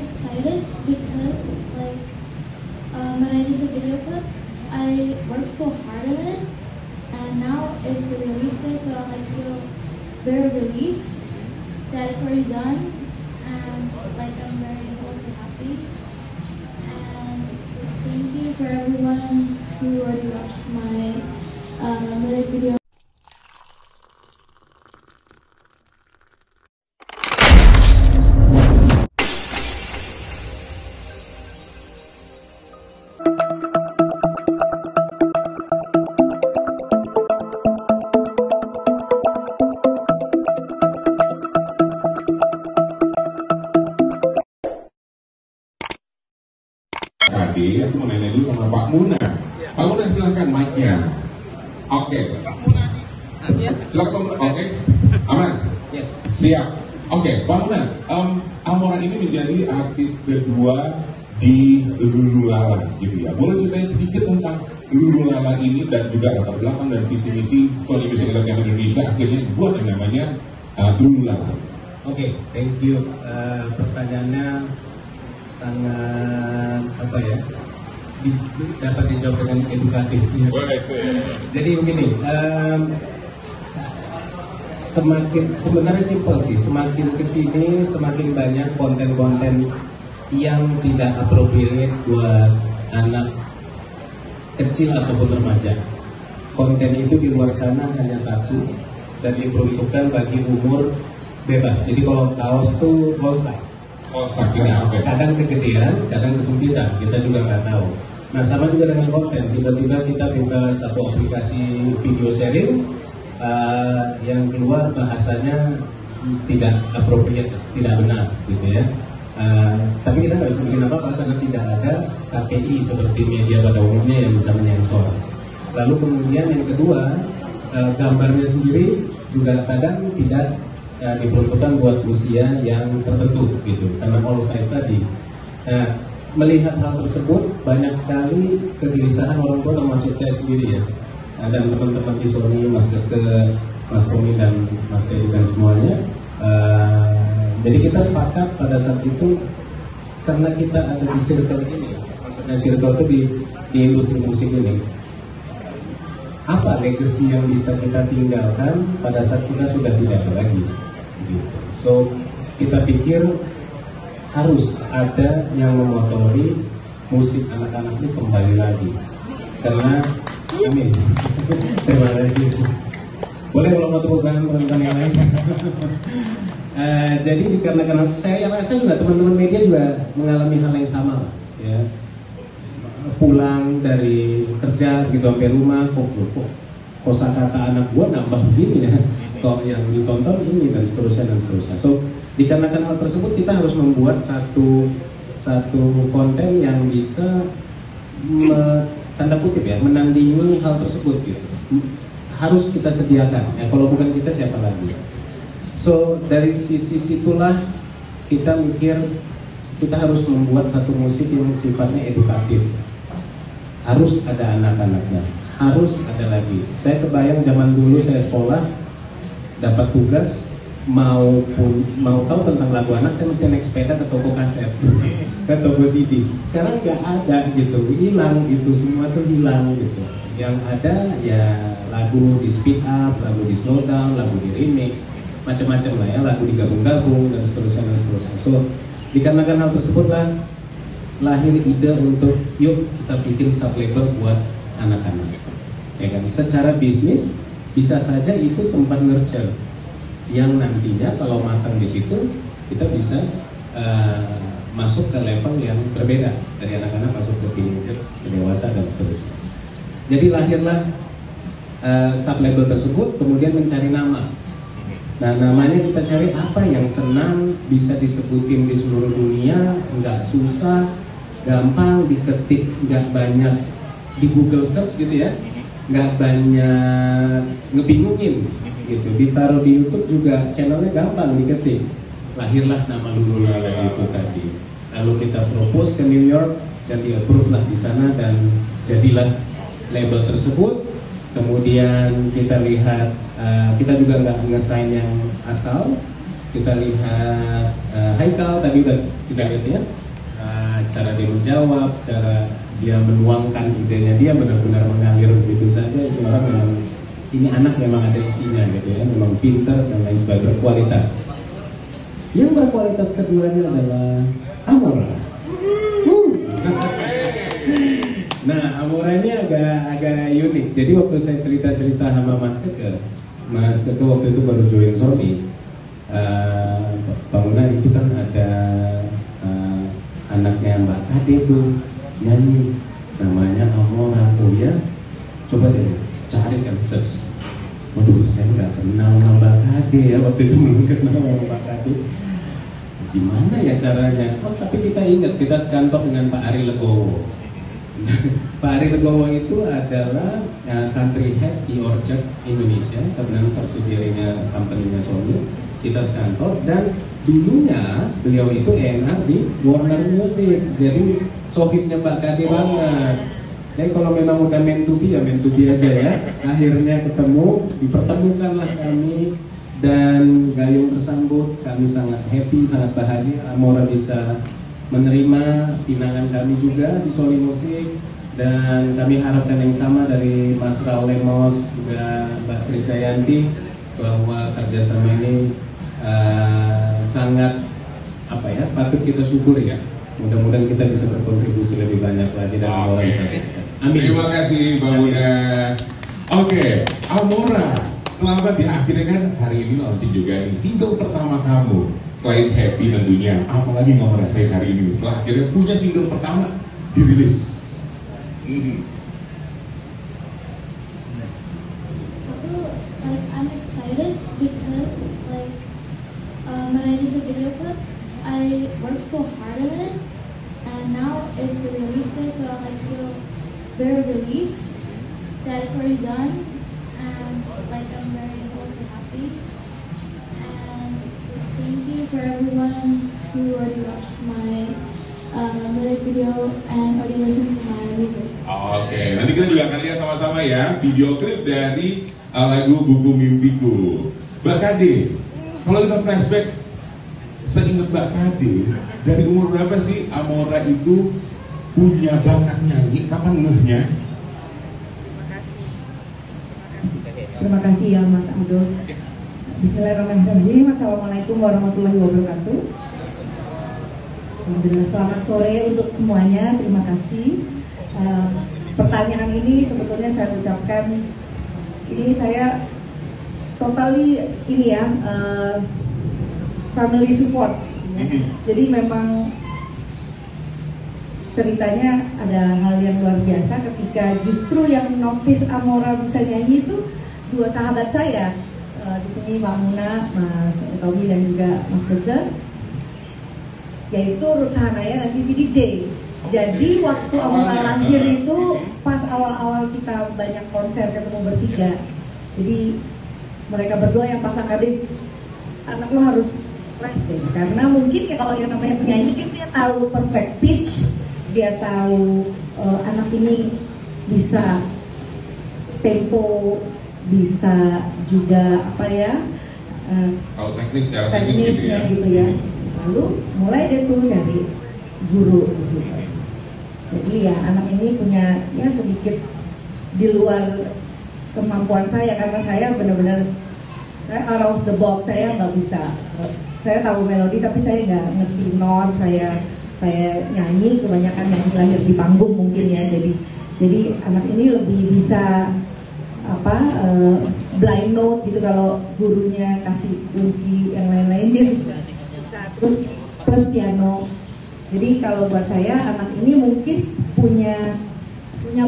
excited because when I did the video clip, I worked so hard on it, and now it's the release day, so I feel very relieved that it's already done, and I'm very also happy. And thank you for everyone who already watched my lyric video. Tadi aku mau nanya dulu sama Pak Muna. Pak Muna silakan mic-nya. Oke. Silakan Pak Muna. Oke. Aman. Yes. Siap. Oke, Pak Muna. Amora ini menjadi artis kedua di Lululala, gitu ya. Boleh ceritain sedikit tentang Lululala ini dan juga latar belakang dan visi misi Sony Music Entertainment Indonesia akhirnya buat yang namanya Lululala. Oke, thank you. Pertanyaannya sangat dapat dijawab dengan edukatif. Jadi begini, sebenarnya simpel sih. Semakin kesini semakin banyak konten-konten yang tidak appropriate buat anak kecil ataupun remaja. Konten itu di luar sana hanya satu dan diperuntukkan bagi umur bebas. Jadi kalau kaos tuh all size. Oh, sakitnya oke. Kadang kegedean, kadang kesempitan, kita juga nggak tahu. Nah, sama juga dengan konten. Tiba-tiba kita buka satu aplikasi video sharing, yang keluar bahasanya tidak appropriate, tidak benar, gitu ya. Tapi kita nggak bisa bikin apa-apa karena tidak ada KPI seperti media pada umumnya yang bisa menyensor. Lalu kemudian yang kedua, gambarnya sendiri juga kadang tidak diperuntukkan buat usia yang tertentu gitu karena all size tadi. Nah, melihat hal tersebut banyak sekali kegelisahan orang tua termasuk saya sendiri ya, dan teman-teman di Sony, Mas Keke, Mas Tommy dan Mas Teddy dan semuanya. Jadi kita sepakat pada saat itu karena kita ada di circle ini, maksudnya circle itu di industri musik ini. Apa legacy yang bisa kita tinggalkan pada saat kita sudah tidak ada lagi? So kita pikir harus ada yang memotori musik anak-anak ini kembali lagi karena amin. Terima kasih. Boleh kalau mau tepuk tangan teman-teman yang lain. Jadi dikarenakan saya rasa juga teman-teman media juga mengalami hal yang sama ya. Pulang dari kerja gitu sampai rumah kok kosakata anak gua nambah begini ya. Kok yang ditonton ini dan seterusnya dan seterusnya. So dikarenakan hal tersebut kita harus membuat satu konten yang bisa tanda kutip ya menandingi hal tersebut gitu. Harus kita sediakan ya, kalau bukan kita siapa lagi. So dari sisi situlah kita mikir kita harus membuat satu musik yang sifatnya edukatif. Harus ada anak-anaknya, harus ada lagi. Saya kebayang zaman dulu saya sekolah dapat tugas mau tahu tentang lagu anak, saya mesti naik sepeda ke toko kaset, ke toko CD. Sekarang nggak ada gitu, hilang gitu, semua tuh hilang gitu. Yang ada ya lagu di speed up, lagu di slow down, lagu di remix, macam-macam lah ya, lagu digabung-gabung dan seterusnya dan seterusnya. So dikarenakan hal tersebut lah lahir ide untuk yuk kita bikin sub label buat anak-anak. Ya kan, secara bisnis bisa saja itu tempat nurture yang nantinya kalau matang di situ kita bisa masuk ke level yang berbeda dari anak-anak masuk ke teenager, ke dewasa dan seterusnya. Jadi lahirlah sub label tersebut, kemudian mencari nama. Nah namanya kita cari apa yang senang bisa disebutin di seluruh dunia, nggak susah, gampang diketik, nggak banyak di Google search gitu ya. Nggak banyak ngebingungin gitu, ditaruh di YouTube juga channelnya gampang diketik. Lahirlah nama Lululala itu tadi. Lalu kita propose ke New York dan di approve lah di sana dan jadilah label tersebut. Kemudian kita lihat kita juga nggak nge-sign yang asal, kita lihat Haikal tadi udah kita lihat ya, cara dia menjawab, cara dia menuangkan idenya, dia benar-benar mengalir begitu saja. Itu orang memang, ini anak memang ada isinya gitu ya, memang pintar dan lain sebagainya, berkualitas. Yang berkualitas keduanya adalah Amora. Nah, Amora ini agak unik. Jadi waktu saya cerita-cerita sama Mas Keke waktu itu baru join Sony. Bangunan itu kan ada anaknya Mbak Kade tuh nyanyi, namanya Amora. Oh ya, coba deh cari kan, search. Waduh, saya nggak kenal Mbak Kade ya, waktu itu belum kenal Mbak Kade. Gimana ya caranya? Oh, tapi kita ingat, kita sekantor dengan Pak Ari Legowo. Pak Ari Legowo itu adalah country head e-orchard Indonesia, kebenaran subsidiary-nya company-nya Sony. Kita sekantor, dan dulunya beliau itu enak di Warner Music, jadi sohibnya Mbak Kade banget. Jadi kalau memang udah meant to be ya meant to be aja ya. Akhirnya ketemu, dipertemukanlah kami, dan gayung bersambut. Kami sangat happy, sangat bahagia Amora bisa menerima pinangan kami juga di Sony Music, dan kami harapkan yang sama dari Mas Raul Lemos juga Mbak Krisdayanti, bahwa kerjasama ini sangat patut kita syukuri ya. Mudah-mudahan kita bisa berkontribusi lebih banyak lagi dan Amora bisa sukses. Amin. Terima kasih Bang Bunda. Oke, Amora, selamat ya, akhirnya kan hari ini launching juga nih single pertama kamu. Selain happy tentunya, apalagi nggak ngerasain hari ini setelah akhirnya punya single pertama dirilis. I'm excited because when I did the video clip, I worked so hard on it, and now it's the release day, so I feel very relieved that it's already done, and I'm very also happy. And thank you for everyone who already watched my music video and already listened to my music. Oke, nanti kita juga akan lihat sama-sama ya video klip dari lagu Buku Mimpiku. Mbak Kade, kalau kita flashback, seingat Mbak Kade, dari umur berapa sih Amora itu punya bakat nyanyi? Kapan ngehnya? Terima kasih ya Mas Abdul. Bismillahirrahmanirrahim. Assalamualaikum warahmatullahi wabarakatuh. Alhamdulillah, selamat sore untuk semuanya. Terima kasih. Pertanyaan ini sebetulnya saya ucapkan, ini saya totally ini ya family support. Jadi memang ceritanya ada hal yang luar biasa ketika justru yang notice Amora bisa nyanyi itu dua sahabat saya. Di sini Mbak Muna, Mas Tommy dan juga Mas Reza, yaitu Ruth Sahanaya dan Titi DJ. Jadi waktu Amora lahir itu pas awal-awal kita banyak konser ketemu bertiga. Jadi mereka berdua yang pasang adik, anak lo harus rest deh, karena mungkin ya kalau yang namanya penyanyi kan dia tahu perfect pitch, dia tahu anak ini bisa tempo, bisa juga kalau teknis secara teknis gitu ya. Lalu mulai deh tuh cari guru di situ. Jadi ya anak ini punya ya sedikit di luar kemampuan saya, karena saya benar-benar saya out of the box, saya nggak bisa. Saya tahu melodi tapi saya nggak ngerti not, saya nyanyi kebanyakan nyanyi lahir di panggung mungkin ya. Jadi anak ini lebih bisa blind note gitu, kalau gurunya kasih kunci yang lain-lain dia bisa, terus plus piano. Jadi kalau buat saya anak ini mungkin punya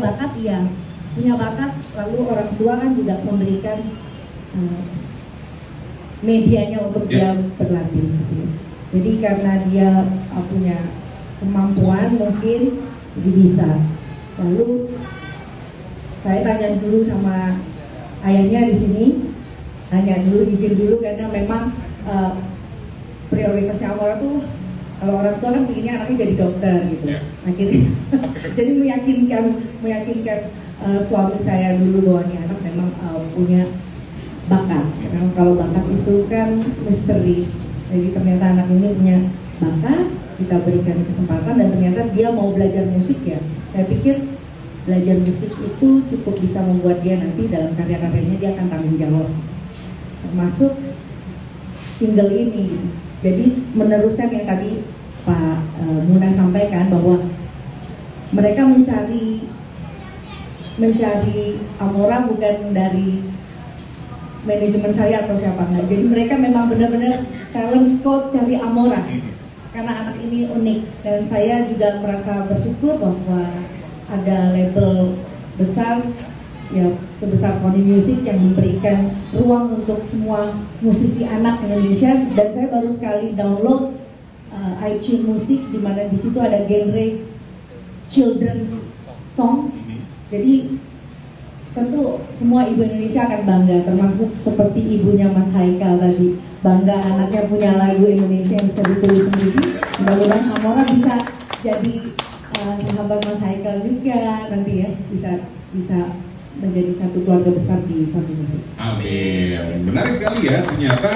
bakat, iya punya bakat, lalu orang tua kan juga memberikan medianya untuk dia berlatih gitu. Jadi karena dia punya kemampuan mungkin jadi bisa. Lalu saya tanya dulu sama ayahnya di sini, izin dulu karena memang prioritasnya Amora tuh, kalau orang tua kan pinginnya anaknya jadi dokter gitu. Akhirnya jadi meyakinkan suami saya dulu bahwa ini anak memang punya bakat. Karena kalau bakat itu kan misteri. Jadi ternyata anak ini punya bakat, kita berikan kesempatan dan ternyata dia mau belajar musik ya. Saya pikir belajar musik itu cukup bisa membuat dia nanti dalam karya-karyanya dia akan tanggung jawab. Termasuk single ini. Jadi meneruskan yang tadi Pak Muna sampaikan bahwa mereka mencari Amora bukan dari manajemen saya atau siapa enggak. Jadi mereka memang benar-benar talent scout cari Amora karena anak ini unik, dan saya juga merasa bersyukur bahwa ada label besar ya sebesar Sony Music yang memberikan ruang untuk semua musisi anak Indonesia. Dan saya baru sekali download iTunes Music di mana di situ ada genre children's song. Jadi tentu semua ibu Indonesia akan bangga, termasuk seperti ibunya Mas Haikal tadi, bangga anaknya punya lagu Indonesia yang bisa ditulis sendiri. Mudah-mudahan Amora bisa jadi sahabat Mas Haikal juga nanti ya, bisa menjadi satu keluarga besar di Sony Music. Amin. Menarik sekali ya ternyata.